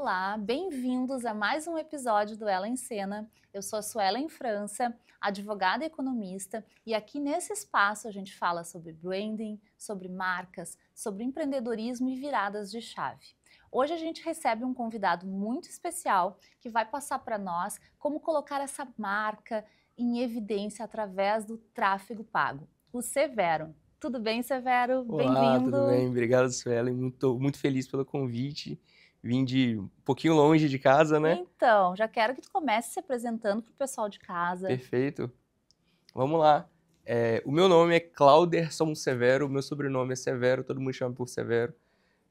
Olá, bem-vindos a mais um episódio do Ela em Cena. Eu sou a Suelen França, advogada e economista, e aqui nesse espaço a gente fala sobre branding, sobre marcas, sobre empreendedorismo e viradas de chave. Hoje a gente recebe um convidado muito especial que vai passar para nós como colocar essa marca em evidência através do tráfego pago, o Severo. Tudo bem, Severo? Olá, tudo Bem-vindo! bem? Obrigado, Suelen. Muito feliz pelo convite. Vim de um pouquinho longe de casa, né? Então, já quero que tu comece se apresentando para o pessoal de casa. Perfeito. Vamos lá. O meu nome é Clauderson Severo, o meu sobrenome é Severo, todo mundo chama por Severo.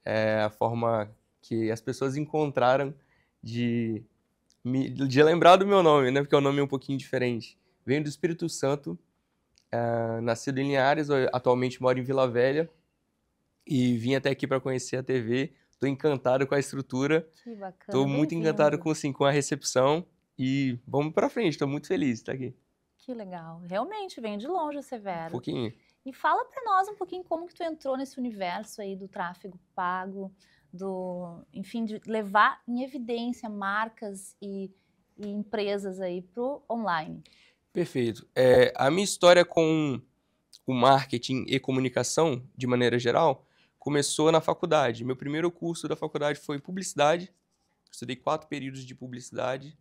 É a forma que as pessoas encontraram de de lembrar do meu nome, né? Porque é um nome um pouquinho diferente. Venho do Espírito Santo, nascido em Linhares, atualmente moro em Vila Velha. E vim até aqui para conhecer a TV. Estou encantado com a estrutura. Que bacana, Estou muito encantado bem-vindo. com a recepção. E vamos para frente. Estou muito feliz de estar aqui. Que legal. Realmente, vem de longe o Um Severo. pouquinho. E fala para nós um pouquinho como que tu entrou nesse universo aí do tráfego pago, enfim, de levar em evidência marcas e empresas aí pro online. Perfeito. A minha história com o marketing e comunicação, de maneira geral, começou na faculdade. Meu primeiro curso da faculdade foi publicidade. Estudei 4 períodos de publicidade.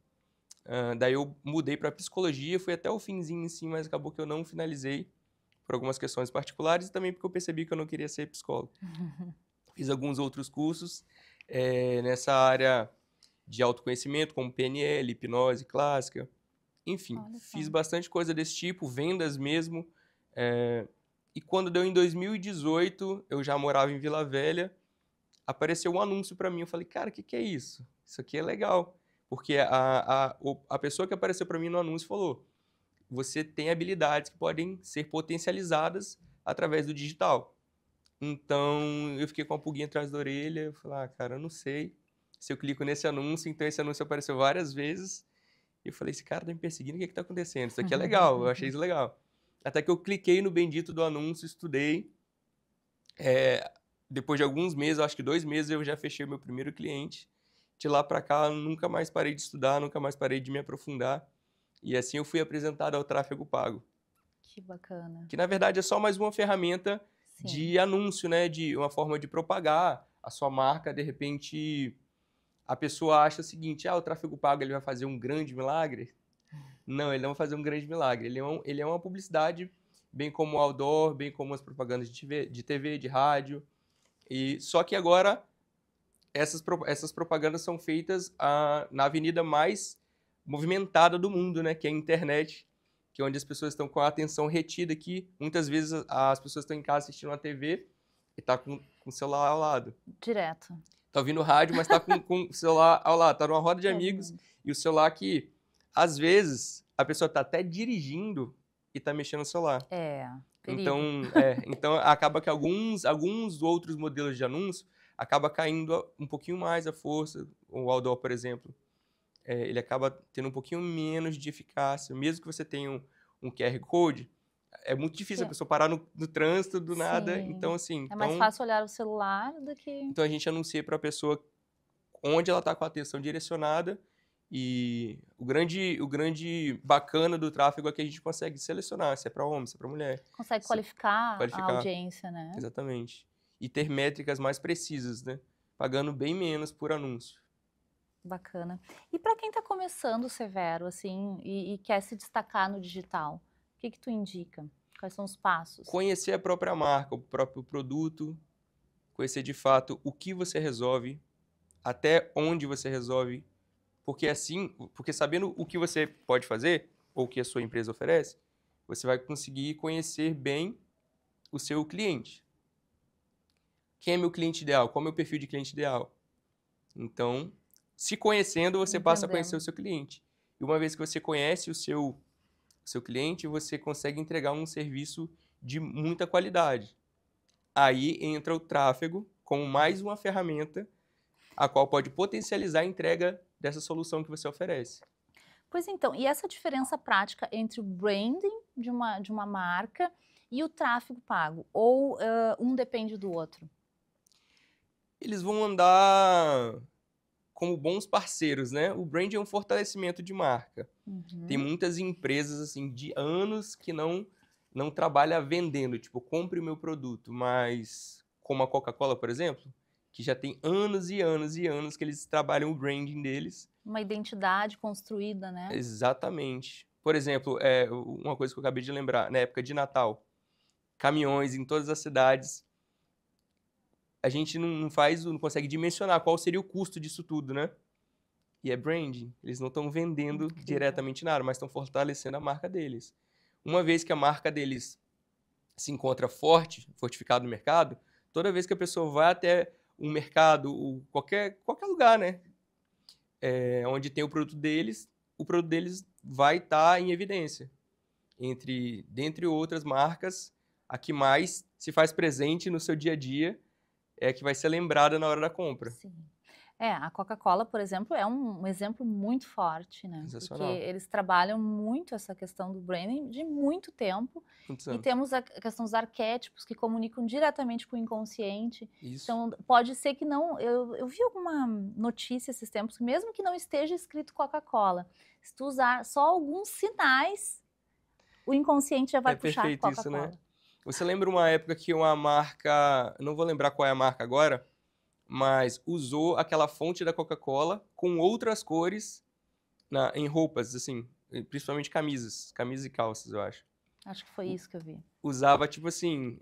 Daí eu mudei para psicologia, fui até o finzinho, sim, mas acabou que eu não finalizei por algumas questões particulares e também porque eu percebi que eu não queria ser psicólogo. Fiz alguns outros cursos nessa área de autoconhecimento, como PNL, hipnose clássica. Enfim, Olha só. fiz bastante coisa desse tipo, vendas mesmo. E quando deu em 2018, eu já morava em Vila Velha, apareceu um anúncio para mim. Eu falei, cara, o que é isso? Isso aqui é legal. Porque a pessoa que apareceu para mim no anúncio falou, você tem habilidades que podem ser potencializadas através do digital. Então, eu fiquei com a pulguinha atrás da orelha. Eu falei, cara, eu não sei se eu clico nesse anúncio. Então, esse anúncio apareceu várias vezes. E eu falei, esse cara tá me perseguindo, o que é que tá acontecendo? Isso aqui é legal, eu achei isso legal. Até que eu cliquei no bendito do anúncio, estudei. Depois de alguns meses, acho que 2 meses, eu já fechei o meu primeiro cliente. De lá para cá, nunca mais parei de estudar, nunca mais parei de me aprofundar. E assim eu fui apresentado ao tráfego pago. Que bacana. Que na verdade é só mais uma ferramenta Sim. de anúncio, né? De uma forma de propagar a sua marca. De repente, a pessoa acha o seguinte, o tráfego pago ele vai fazer um grande milagre. Não, ele não vai fazer um grande milagre. Ele é uma publicidade, bem como o outdoor, bem como as propagandas de TV, de rádio. E só que agora essas propagandas são feitas na avenida mais movimentada do mundo, né? Que é a internet, que é onde as pessoas estão com a atenção retida aqui. Muitas vezes as pessoas estão em casa assistindo uma TV e tá com o celular ao lado. Direto. Tá ouvindo rádio, mas tá com o celular ao lado. Tá numa roda de amigos Ouvindo. e o celular que, às vezes, a pessoa tá até dirigindo e tá mexendo no celular. Perigo. Então acaba que alguns outros modelos de anúncio acaba caindo um pouquinho mais a força. O outdoor, por exemplo, ele acaba tendo um pouquinho menos de eficácia. Mesmo que você tenha um QR Code, é muito difícil a Sim. pessoa parar no trânsito do nada. Sim. Então, assim, É mais fácil olhar o celular do que... então a gente anuncia para a pessoa onde ela está com a atenção direcionada. E o grande bacana do tráfego é que a gente consegue selecionar se é para homem, se é para mulher. Consegue Se qualificar a qualificar, audiência, né? exatamente. E ter métricas mais precisas, né? Pagando bem menos por anúncio. Bacana. E para quem está começando, Severo, assim, e quer se destacar no digital, o que que tu indica? Quais são os passos? Conhecer a própria marca, o próprio produto, conhecer de fato o que você resolve, até onde você resolve, porque sabendo o que você pode fazer, ou o que a sua empresa oferece, você vai conseguir conhecer bem o seu cliente. Quem é meu cliente ideal? Qual é o meu perfil de cliente ideal? Então, se conhecendo, você passa a conhecer o Entendendo. seu cliente. E uma vez que você conhece o seu cliente, você consegue entregar um serviço de muita qualidade. Aí entra o tráfego como mais uma ferramenta a qual pode potencializar a entrega dessa solução que você oferece. Pois então, e essa diferença prática entre o branding de uma marca e o tráfego pago? Ou um depende do outro? Eles vão andar como bons parceiros, né? O branding é um fortalecimento de marca. Tem Uhum. muitas empresas, assim, de anos que não trabalha vendendo, tipo, compre o meu produto, mas como a Coca-Cola, por exemplo, que já tem anos e anos e anos que eles trabalham o branding deles. Uma identidade construída, né? Exatamente. Por exemplo, uma coisa que eu acabei de lembrar, na época de Natal, caminhões em todas as cidades, a gente não consegue dimensionar qual seria o custo disso tudo, né? E é branding. Eles não estão vendendo Incrível. diretamente nada, mas estão fortalecendo a marca deles. Uma vez que a marca deles se encontra forte, fortificado no mercado, toda vez que a pessoa vai até um mercado, qualquer lugar, né? Onde tem o produto deles vai estar em evidência. Dentre outras marcas, a que mais se faz presente no seu dia a dia é a que vai ser lembrada na hora da compra. Sim. A Coca-Cola, por exemplo, é um exemplo muito forte, né? Porque Sensacional. eles trabalham muito essa questão do branding de muito tempo. Muitos E anos. temos a questão dos arquétipos que comunicam diretamente com o inconsciente. Isso. Então, pode ser que não. Eu vi alguma notícia esses tempos, que mesmo que não esteja escrito Coca-Cola, se tu usar só alguns sinais, o inconsciente já vai É puxar perfeito isso, né? Coca-Cola. Você lembra uma época que uma marca, não vou lembrar qual é a marca agora, mas usou aquela fonte da Coca-Cola com outras cores em roupas, assim, principalmente camisas e calças, eu acho. Acho que foi isso que eu vi. Usava, tipo assim,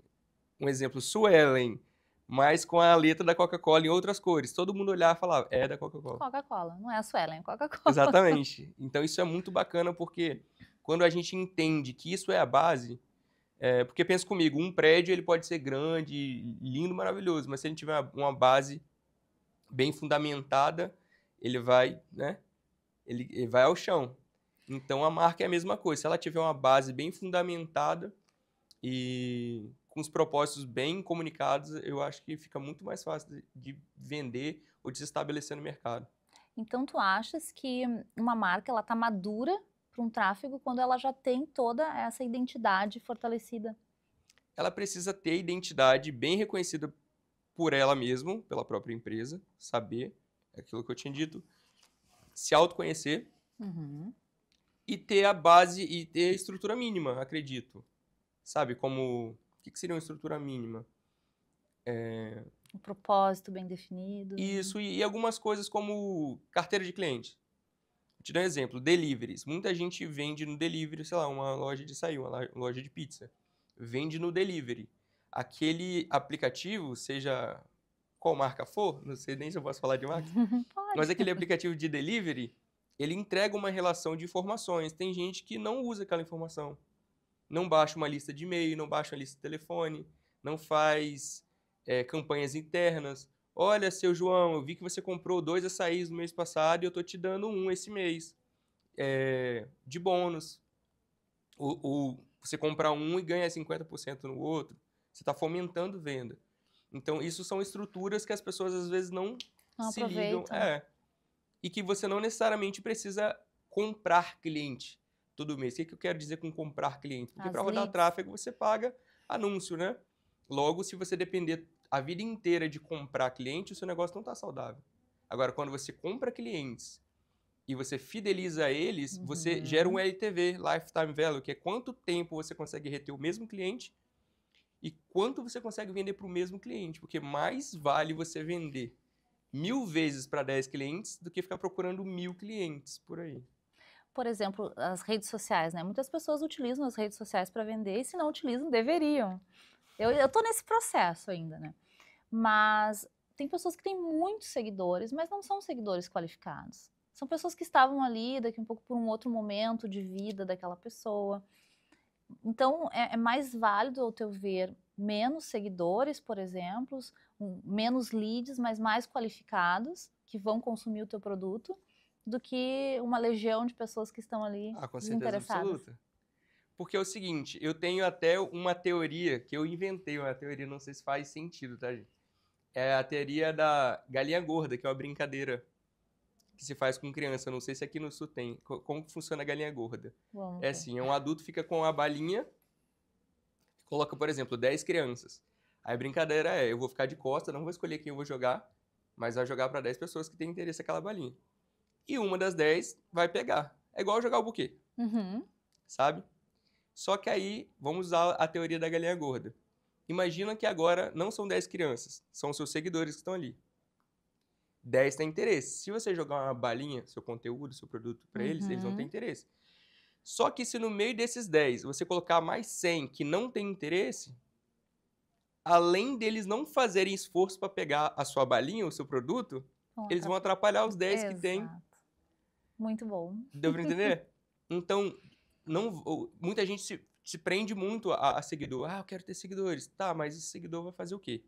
um exemplo, Suelen, mas com a letra da Coca-Cola em outras cores. Todo mundo olhava e falava, é da Coca-Cola. Coca-Cola, não é a Suelen, é Coca-Cola. Exatamente. Então isso é muito bacana porque quando a gente entende que isso é a base, porque pensa comigo, um prédio ele pode ser grande, lindo, maravilhoso, mas se ele tiver uma base bem fundamentada, ele vai, né? Ele vai ao chão. Então a marca é a mesma coisa. Se ela tiver uma base bem fundamentada e com os propósitos bem comunicados, eu acho que fica muito mais fácil de vender ou de se estabelecer no mercado. Então, tu achas que uma marca ela tá madura para um tráfego quando ela já tem toda essa identidade fortalecida? Ela precisa ter identidade bem reconhecida por ela mesma, pela própria empresa, saber aquilo que eu tinha dito, se autoconhecer Uhum. e ter a base e ter a estrutura mínima, acredito. Sabe, como... O que seria uma estrutura mínima? Um propósito bem definido. Isso, e algumas coisas como carteira de cliente. Vou te dar um exemplo, deliveries. Muita gente vende no delivery, sei lá, uma loja de açaí, uma loja de pizza. Vende no delivery. Aquele aplicativo, seja qual marca for, não sei nem se eu posso falar de marca, mas Pode. aquele aplicativo de delivery, ele entrega uma relação de informações. Tem gente que não usa aquela informação. Não baixa uma lista de e-mail, não baixa uma lista de telefone, não faz campanhas internas. Olha, seu João, eu vi que você comprou 2 açaís no mês passado e eu tô te dando um esse mês, de bônus. Ou você compra um e ganha 50% no outro. Você está fomentando venda. Então, isso são estruturas que as pessoas às vezes não Não se ligam. aproveitam. E que você não necessariamente precisa comprar cliente todo mês. O que eu quero dizer com comprar cliente? Porque As para rodar leads. tráfego você paga anúncio, né? Logo, se você depender a vida inteira de comprar cliente, o seu negócio não está saudável. Agora, quando você compra clientes e você fideliza eles, você gera um LTV, Lifetime Value, que é quanto tempo você consegue reter o mesmo cliente e quanto você consegue vender para o mesmo cliente. Porque mais vale você vender 1000 vezes para 10 clientes do que ficar procurando 1000 clientes por aí. Por exemplo, as redes sociais, né? Muitas pessoas utilizam as redes sociais para vender e se não utilizam, deveriam. Eu tô nesse processo ainda, né? Mas tem pessoas que têm muitos seguidores, mas não são seguidores qualificados. São pessoas que estavam ali daqui um pouco por um outro momento de vida daquela pessoa. Então, é mais válido, ao teu ver, menos seguidores, por exemplo, menos leads, mas mais qualificados, que vão consumir o teu produto, do que uma legião de pessoas que estão ali Ah, com certeza desinteressadas. absoluta. Porque é o seguinte, eu tenho até uma teoria que eu inventei, uma teoria, não sei se faz sentido, tá, gente? É a teoria da galinha gorda, que é uma brincadeira que se faz com criança. Não sei se aqui no sul tem. Como que funciona a galinha gorda? Vamos É ver. assim, um adulto fica com a balinha, coloca, por exemplo, 10 crianças. Aí a brincadeira eu vou ficar de costa, não vou escolher quem eu vou jogar, mas vai jogar para 10 pessoas que têm interesse naquela balinha. E uma das 10 vai pegar. É igual jogar o buquê, sabe? Só que aí, vamos usar a teoria da galinha gorda. Imagina que agora não são 10 crianças, são seus seguidores que estão ali. 10 têm interesse. Se você jogar uma balinha, seu conteúdo, seu produto para eles vão ter interesse. Só que se no meio desses 10 você colocar mais 100 que não têm interesse, além deles não fazerem esforço para pegar a sua balinha, o seu produto, eles vão atrapalhar os 10 que têm. Muito bom. Deu para entender? Então, muita gente se prende muito a seguidor. Ah, eu quero ter seguidores. Tá, mas esse seguidor vai fazer o quê?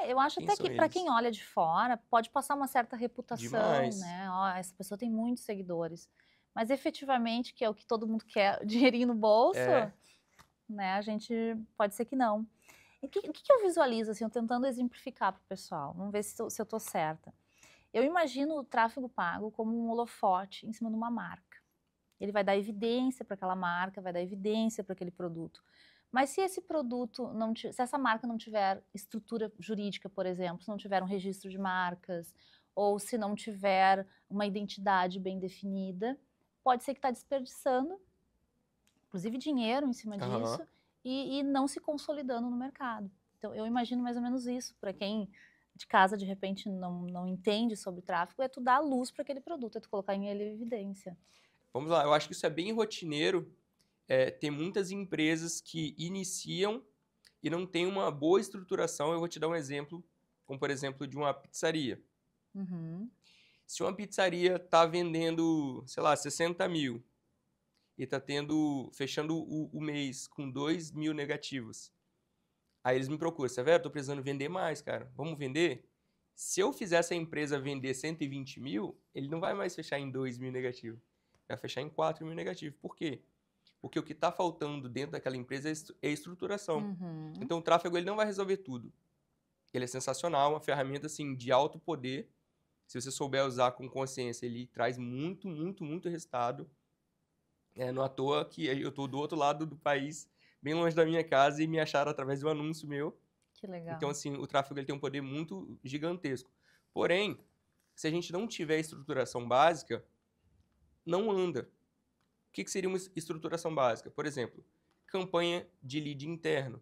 Eu acho até que para quem olha de fora, pode passar uma certa reputação, Demais. né? Ó, essa pessoa tem muitos seguidores. Mas efetivamente, que é o que todo mundo quer, dinheirinho no bolso, né? A gente pode ser que não. E o que eu visualizo, assim, eu tentando exemplificar para o pessoal? Vamos ver se eu estou certa. Eu imagino o tráfego pago como um holofote em cima de uma marca. Ele vai dar evidência para aquela marca, vai dar evidência para aquele produto. Mas se esse produto se essa marca não tiver estrutura jurídica, por exemplo, se não tiver um registro de marcas, ou se não tiver uma identidade bem definida, pode ser que está desperdiçando, inclusive dinheiro em cima disso, e não se consolidando no mercado. Então eu imagino mais ou menos isso, para quem de casa de repente não entende sobre tráfego, é tu dar luz para aquele produto, é tu colocar ele em evidência. Vamos lá, eu acho que isso é bem rotineiro. Tem muitas empresas que iniciam e não tem uma boa estruturação. Eu vou te dar um exemplo, como por exemplo de uma pizzaria. Se uma pizzaria está vendendo, sei lá, 60 mil e está fechando o mês com 2 mil negativos, aí eles me procuram, Severo, estou precisando vender mais, cara, vamos vender? Se eu fizer essa empresa vender 120 mil, ele não vai mais fechar em 2 mil negativo, vai fechar em 4 mil negativo. Por quê? Porque o que está faltando dentro daquela empresa é estruturação. Então o tráfego ele não vai resolver tudo. Ele é sensacional, uma ferramenta assim, de alto poder. Se você souber usar com consciência, ele traz muito, muito, muito resultado. Não à toa que eu estou do outro lado do país, bem longe da minha casa, e me acharam através de um anúncio meu. Que legal. Então, assim, o tráfego ele tem um poder muito gigantesco. Porém, se a gente não tiver estruturação básica, não anda. O que seria uma estruturação básica? Por exemplo, campanha de lead interno.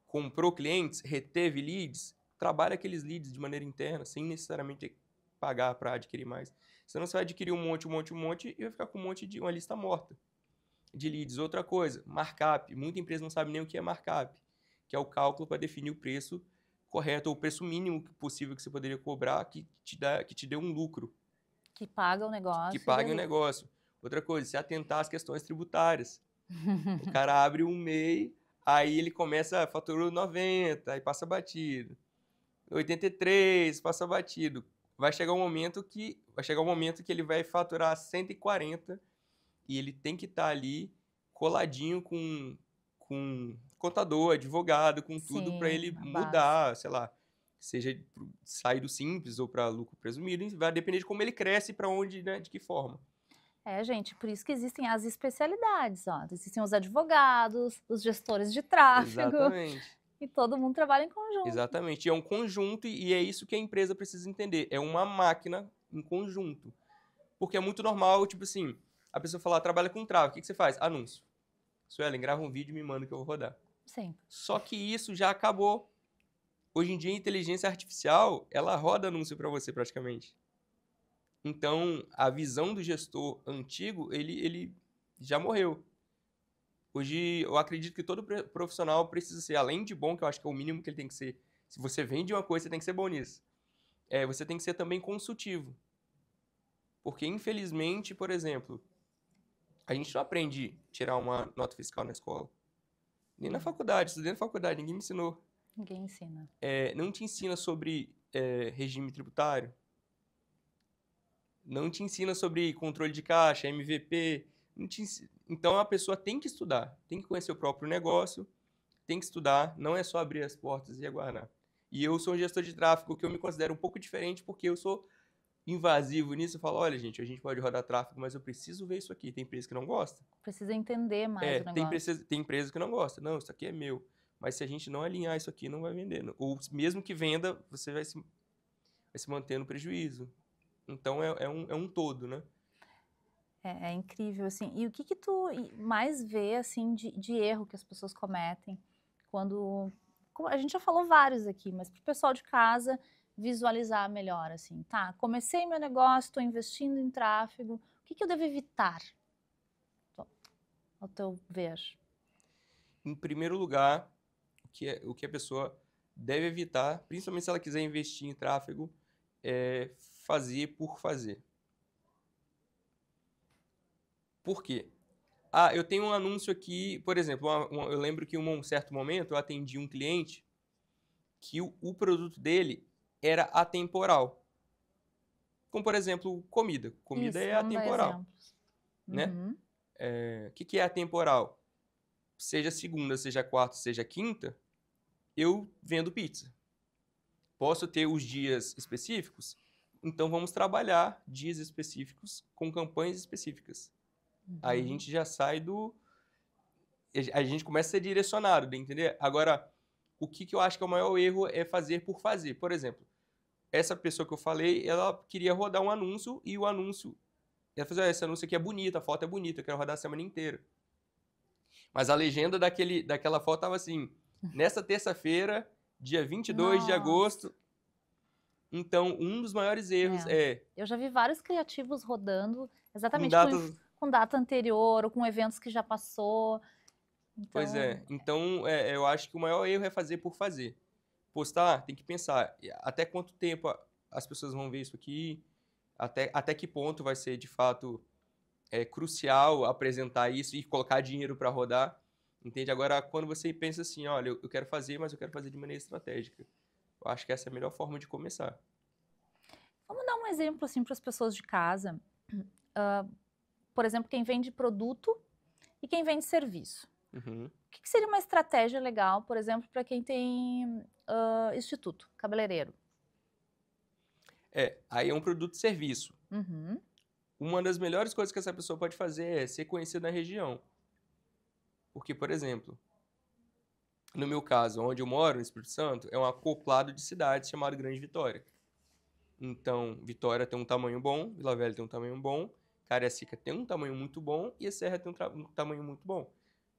Comprou clientes, reteve leads, trabalha aqueles leads de maneira interna, sem necessariamente pagar para adquirir mais. Senão você vai adquirir um monte e vai ficar com uma lista morta de leads. Outra coisa, markup. Muita empresa não sabe nem o que é markup, que é o cálculo para definir o preço correto, ou o preço mínimo possível que você poderia cobrar, que te dê um lucro. Que paga o negócio. Que pague o negócio. Outra coisa, se atentar às questões tributárias. O cara abre um MEI, aí ele começa, faturou 90, aí passa batido. 83, passa batido. Vai chegar um momento que ele vai faturar 140 e ele tem que estar ali coladinho com contador, advogado, com tudo para ele mudar, sei lá, seja sair do simples ou para lucro presumido, vai depender de como ele cresce e para onde, né, de que forma. Gente, por isso que existem as especialidades, ó. Existem os advogados, os gestores de tráfego. Exatamente. E todo mundo trabalha em conjunto. Exatamente. E é um conjunto e é isso que a empresa precisa entender. É uma máquina em conjunto. Porque é muito normal, tipo assim, a pessoa falar, trabalha com tráfego, o que você faz? Anúncio. Suelen, grava um vídeo e me manda que eu vou rodar. Sim. Só que isso já acabou. Hoje em dia, a inteligência artificial, ela roda anúncio para você praticamente. Então, a visão do gestor antigo, ele já morreu. Hoje, eu acredito que todo profissional precisa ser, além de bom, que eu acho que é o mínimo que ele tem que ser. Se você vende uma coisa, você tem que ser bom nisso. Você tem que ser também consultivo. Porque, infelizmente, por exemplo, a gente não aprende a tirar uma nota fiscal na escola. Nem na faculdade. Estudei na faculdade, ninguém me ensinou. Ninguém ensina. Não te ensina sobre regime tributário. Não te ensina sobre controle de caixa, MVP. Então, a pessoa tem que estudar. Tem que conhecer o próprio negócio. Tem que estudar. Não é só abrir as portas e aguardar. E eu sou um gestor de tráfego que eu me considero um pouco diferente porque eu sou invasivo nisso. Eu falo, olha, gente, a gente pode rodar tráfego, mas eu preciso ver isso aqui. Tem empresa que não gosta. Precisa entender mais o negócio. Tem empresa que não gosta. Não, isso aqui é meu. Mas se a gente não alinhar isso aqui, não vai vender. Ou mesmo que venda, você vai se manter no prejuízo. Então, é um todo, né? É incrível, assim. E o que tu mais vê, assim, de erro que as pessoas cometem quando... A gente já falou vários aqui, mas para o pessoal de casa visualizar melhor, assim, tá? Comecei meu negócio, estou investindo em tráfego, o que eu devo evitar, ao teu ver? Em primeiro lugar, o que a pessoa deve evitar, principalmente se ela quiser investir em tráfego, é fazer por fazer. Por quê? Ah, eu tenho um anúncio aqui, por exemplo, eu lembro que em um certo momento eu atendi um cliente que o produto dele era atemporal. Como, por exemplo, comida. Comida Isso, é vamos dar atemporal, exemplos. né? Uhum. O que é atemporal? Seja segunda, seja quarta, seja quinta, eu vendo pizza. Posso ter os dias específicos? Então vamos trabalhar dias específicos com campanhas específicas. Aí a gente já sai do... A gente começa a ser direcionado, entendeu? Agora, o que eu acho que é o maior erro é fazer por fazer. Por exemplo, essa pessoa que eu falei, ela queria rodar um anúncio e o anúncio... Ela falou, esse anúncio aqui é bonito, a foto é bonita, eu quero rodar a semana inteira. Mas a legenda daquela foto estava assim, nessa terça-feira, dia 22 de Nossa, agosto. Então, um dos maiores erros é eu já vi vários criativos rodando com exatamente datas... com data anterior ou com eventos que já passou. Pois Então, é. Então, eu acho que o maior erro é fazer por fazer. Postar, tem que pensar até quanto tempo as pessoas vão ver isso aqui, até que ponto vai ser, de fato, crucial apresentar isso e colocar dinheiro para rodar. Entende? Agora, quando você pensa assim, olha, eu quero fazer, mas eu quero fazer de maneira estratégica. Eu acho que essa é a melhor forma de começar. vamos dar um exemplo assim para as pessoas de casa. Por exemplo, quem vende produto e quem vende serviço. Uhum. O que seria uma estratégia legal, por exemplo, para quem tem instituto, cabeleireiro? Aí é um produto e serviço. Uhum. Uma das melhores coisas que essa pessoa pode fazer é ser conhecida na região. Porque, por exemplo, no meu caso, onde eu moro, no Espírito Santo, é um acoplado de cidades chamado Grande Vitória. Então, Vitória tem um tamanho bom, Vila Velha tem um tamanho bom, Cariacica tem um tamanho muito bom e a Serra tem um tamanho muito bom.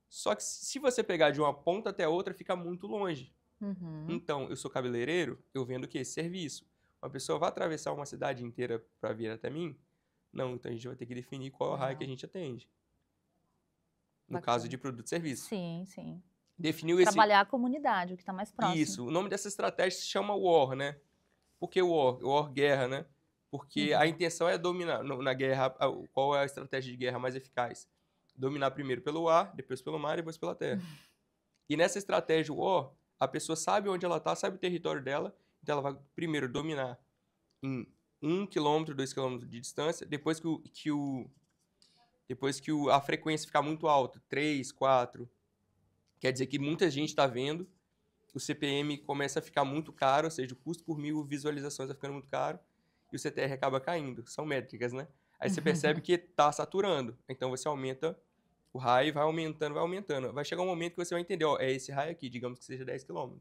Só que se você pegar de uma ponta até a outra, fica muito longe. Uhum. Então, eu sou cabeleireiro, eu vendo o quê? Serviço. Uma pessoa vai atravessar uma cidade inteira para vir até mim? Não, então a gente vai ter que definir qual é o raio que a gente atende. No caso de produto e serviço. Sim, sim. Definiu Trabalhar a comunidade, o que está mais próximo. Isso. O nome dessa estratégia se chama War, né? Por que War? War, guerra, né? Porque a intenção é dominar. Na guerra, qual é a estratégia de guerra mais eficaz? Dominar primeiro pelo ar, depois pelo mar e depois pela terra. E nessa estratégia War, a pessoa sabe onde ela está, sabe o território dela, então ela vai primeiro dominar em 1 quilômetro, 2 quilômetros de distância, depois a frequência ficar muito alta, 3, 4, quer dizer que muita gente está vendo, o CPM começa a ficar muito caro, ou seja, o custo por 1000 visualizações vai ficando muito caro, e o CTR acaba caindo. São métricas, né? Aí você percebe que está saturando, então você aumenta o raio, vai aumentando, vai aumentando. Vai chegar um momento que você vai entender, ó, é esse raio aqui, digamos que seja 10 km.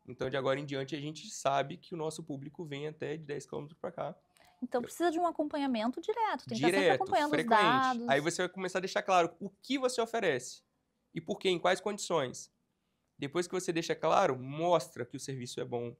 Então, de agora em diante, a gente sabe que o nosso público vem até de 10 km para cá. Então precisa de um acompanhamento direto, tem que estar sempre Direto, acompanhando os frequente. dados. Aí você vai começar a deixar claro o que você oferece e por quê, em quais condições. Depois que você deixa claro, mostra que o serviço é bom.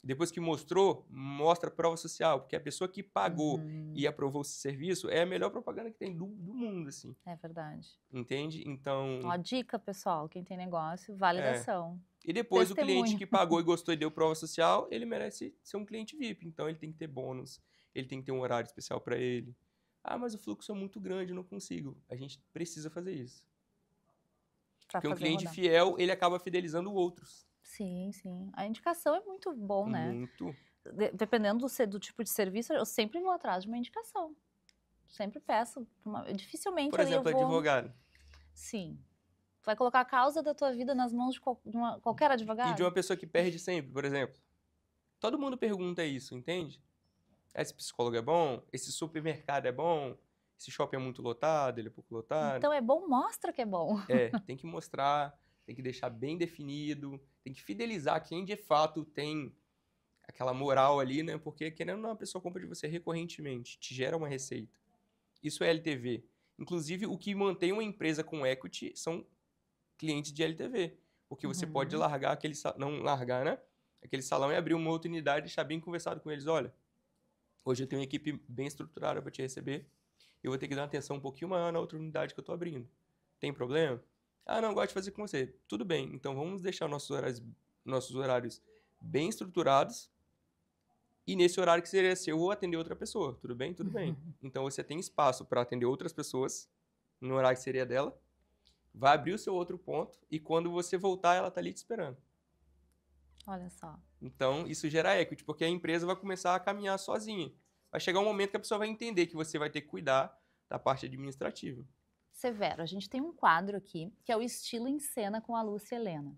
Depois que mostrou, mostra a prova social, porque a pessoa que pagou e aprovou esse serviço é a melhor propaganda que tem do mundo, assim. É verdade. Entende? Então... Ó, dica, pessoal, quem tem negócio, validação. E depois Testemunho. o cliente que pagou e gostou e deu prova social, ele merece ser um cliente VIP. Então ele tem que ter bônus, ele tem que ter um horário especial para ele. Ah, mas o fluxo é muito grande, eu não consigo. A gente precisa fazer isso. Porque um cliente fiel, ele acaba fidelizando outros. Sim, sim. A indicação é muito bom, né? Muito. Dependendo do tipo de serviço, eu sempre vou atrás de uma indicação. Sempre peço. Dificilmente Por ali exemplo, eu vou... advogado. Sim. Tu vai colocar a causa da tua vida nas mãos de qualquer advogado? E de uma pessoa que perde sempre, por exemplo. Todo mundo pergunta isso, entende? Esse psicólogo é bom? Esse supermercado é bom? Esse shopping é muito lotado, ele é pouco lotado? Então é bom, mostra que é bom. Tem que mostrar. tem que deixar bem definido, tem que fidelizar quem de fato tem aquela moral ali, né? Porque, querendo ou não, a pessoa compra de você recorrentemente, te gera uma receita. Isso é LTV. Inclusive, o que mantém uma empresa com equity são clientes de LTV. Porque você pode largar não largar, né? Aquele salão e abrir uma outra unidade e deixar bem conversado com eles. Olha, hoje eu tenho uma equipe bem estruturada para te receber. Eu vou ter que dar uma atenção um pouquinho maior na outra unidade que eu estou abrindo. Tem problema? Ah, não, gosto de fazer com você. Tudo bem. Então, vamos deixar nossos horários bem estruturados. E nesse horário que seria seu, eu vou atender outra pessoa. Tudo bem? Tudo bem. Então, você tem espaço para atender outras pessoas no horário que seria dela. Vai abrir o seu outro ponto. E quando você voltar, ela está ali te esperando. Olha só. Então, isso gera equity, porque a empresa vai começar a caminhar sozinha. Vai chegar um momento que a pessoa vai entender que você vai ter que cuidar da parte administrativa. Severo, a gente tem um quadro aqui, que é o Estilo em Cena com a Lúcia Helena,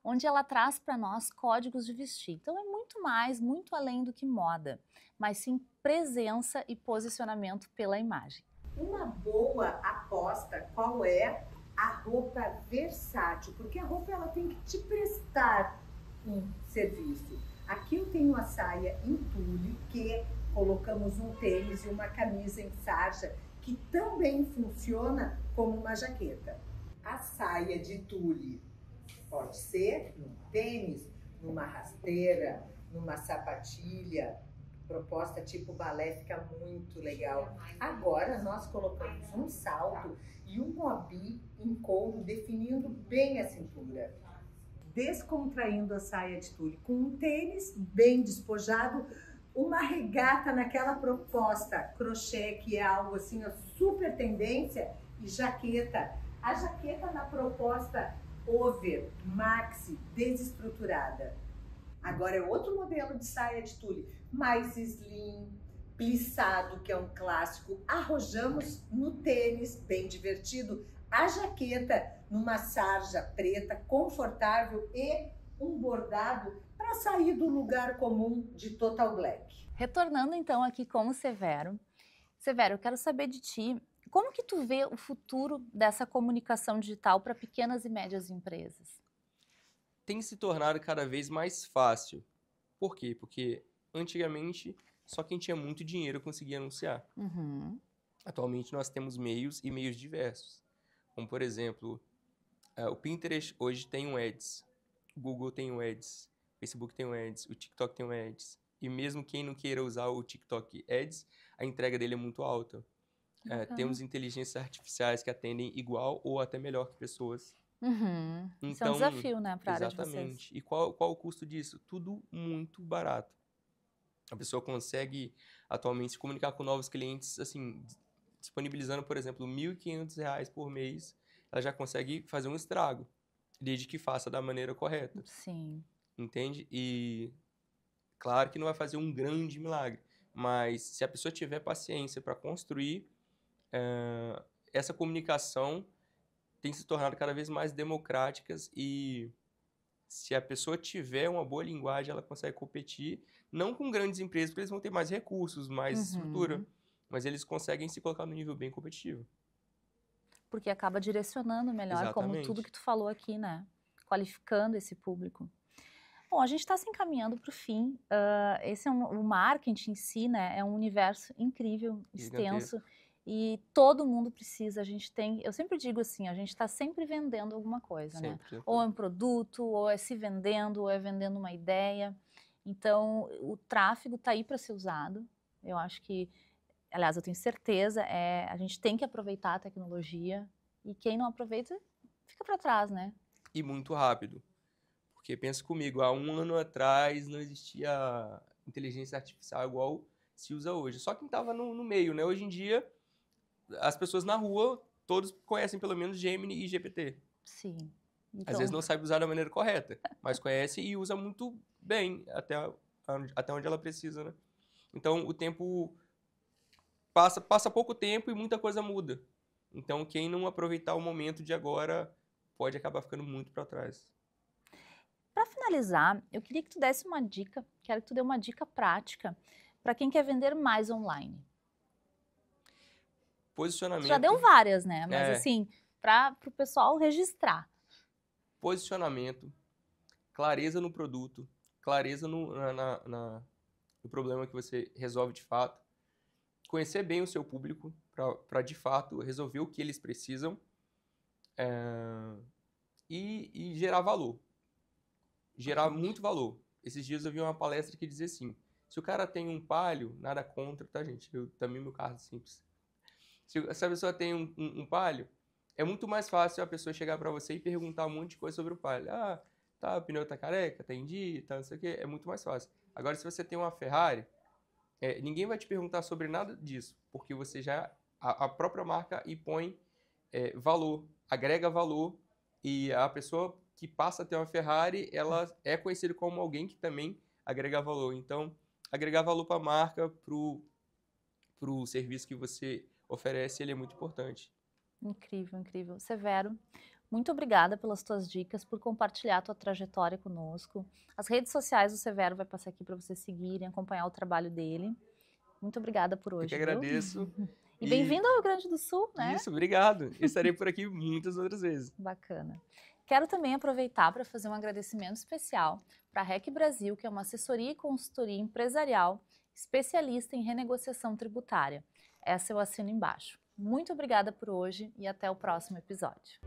onde ela traz para nós códigos de vestir. Então é muito mais, muito além do que moda, mas sim presença e posicionamento pela imagem. Uma boa aposta, qual é? A roupa versátil, porque a roupa ela tem que te prestar um serviço. Aqui eu tenho a saia em tule, que colocamos um tênis e uma camisa em sarja, que também funciona como uma jaqueta. A saia de tule pode ser num tênis, numa rasteira, numa sapatilha. Proposta tipo balé fica muito legal. Agora nós colocamos um salto e um mobi em couro, definindo bem a cintura. Descontraindo a saia de tule com um tênis bem despojado, uma regata naquela proposta crochê, que é algo assim, a super tendência, e jaqueta. A jaqueta na proposta over, maxi, desestruturada. Agora é outro modelo de saia de tule, mais slim, plissado, que é um clássico. Arrojamos no tênis, bem divertido, a jaqueta numa sarja preta, confortável e um bordado para sair do lugar comum de total black. Retornando então aqui com o Severo. Severo, eu quero saber de ti, como que tu vê o futuro dessa comunicação digital para pequenas e médias empresas? Tem se tornado cada vez mais fácil. Por quê? Porque antigamente só quem tinha muito dinheiro conseguia anunciar. Atualmente nós temos meios e meios diversos. Como, por exemplo, o Pinterest hoje tem um Ads, o Google tem um Ads, o Facebook tem um Ads, o TikTok tem um Ads. E mesmo quem não queira usar o TikTok Ads, a entrega dele é muito alta. Temos inteligências artificiais que atendem igual ou até melhor que pessoas. Isso é um desafio, né, para a área de vocês. Exatamente. E qual o custo disso? Tudo muito barato. A pessoa consegue atualmente se comunicar com novos clientes, assim, disponibilizando, por exemplo, R$ 1.500 por mês, ela já consegue fazer um estrago, desde que faça da maneira correta. Sim. Entende? E claro que não vai fazer um grande milagre, mas se a pessoa tiver paciência para construir, essa comunicação tem se tornado cada vez mais democráticas e se a pessoa tiver uma boa linguagem, ela consegue competir, não com grandes empresas, porque eles vão ter mais recursos, mais estrutura, mas eles conseguem se colocar no nível bem competitivo. Porque acaba direcionando melhor, Exatamente. como tudo que tu falou aqui, né? Qualificando esse público. Bom, a gente está se encaminhando para o fim. O marketing em si, né, é um universo incrível, extenso. E todo mundo precisa, eu sempre digo assim, a gente está sempre vendendo alguma coisa, sempre, né? Ou é um produto, ou é se vendendo, ou é vendendo uma ideia. Então, o tráfego está aí para ser usado. Eu acho que, aliás, eu tenho certeza, a gente tem que aproveitar a tecnologia e quem não aproveita fica para trás, né? E muito rápido. Porque pensa comigo, há um ano atrás não existia inteligência artificial igual se usa hoje. Só quem estava no meio, né? Hoje em dia, as pessoas na rua, todos conhecem pelo menos Gemini e GPT. Sim. Então... Às vezes não sabe usar da maneira correta, mas conhece e usa muito bem até onde ela precisa, né? Então, o tempo passa pouco tempo e muita coisa muda. Então, quem não aproveitar o momento de agora pode acabar ficando muito para trás. Para finalizar, eu queria que tu desse uma dica, quero que tu dê uma dica prática para quem quer vender mais online. Posicionamento. Tu já deu várias, né? Mas assim, para o pessoal registrar. posicionamento, clareza no produto, clareza no problema que você resolve de fato, conhecer bem o seu público para de fato resolver o que eles precisam e gerar valor. Gerar muito valor. Esses dias eu vi uma palestra que dizia assim, se o cara tem um Palio, nada contra, tá, gente? Eu também, meu carro é simples. Se a pessoa tem um Palio, é muito mais fácil a pessoa chegar para você e perguntar um monte de coisa sobre o Palio. Ah, tá, o pneu tá careca, tá em dia, tá não sei o quê. É muito mais fácil. Agora, se você tem uma Ferrari, ninguém vai te perguntar sobre nada disso, porque você já, a própria marca impõe valor, agrega valor, e a pessoa que passa a ter uma Ferrari, ela é conhecida como alguém que também agrega valor. Então, agregar valor para a marca, para o serviço que você oferece, ele é muito importante. Incrível, incrível. Severo, muito obrigada pelas tuas dicas, por compartilhar a tua trajetória conosco. As redes sociais do Severo vai passar aqui para vocês seguirem, acompanhar o trabalho dele. Muito obrigada por hoje. Eu que agradeço. E bem-vindo ao Rio Grande do Sul, né? Isso, obrigado. Estarei por aqui muitas outras vezes. Bacana. Quero também aproveitar para fazer um agradecimento especial para a REC Brasil, que é uma assessoria e consultoria empresarial especialista em renegociação tributária. Essa eu assino embaixo. Muito obrigada por hoje e até o próximo episódio.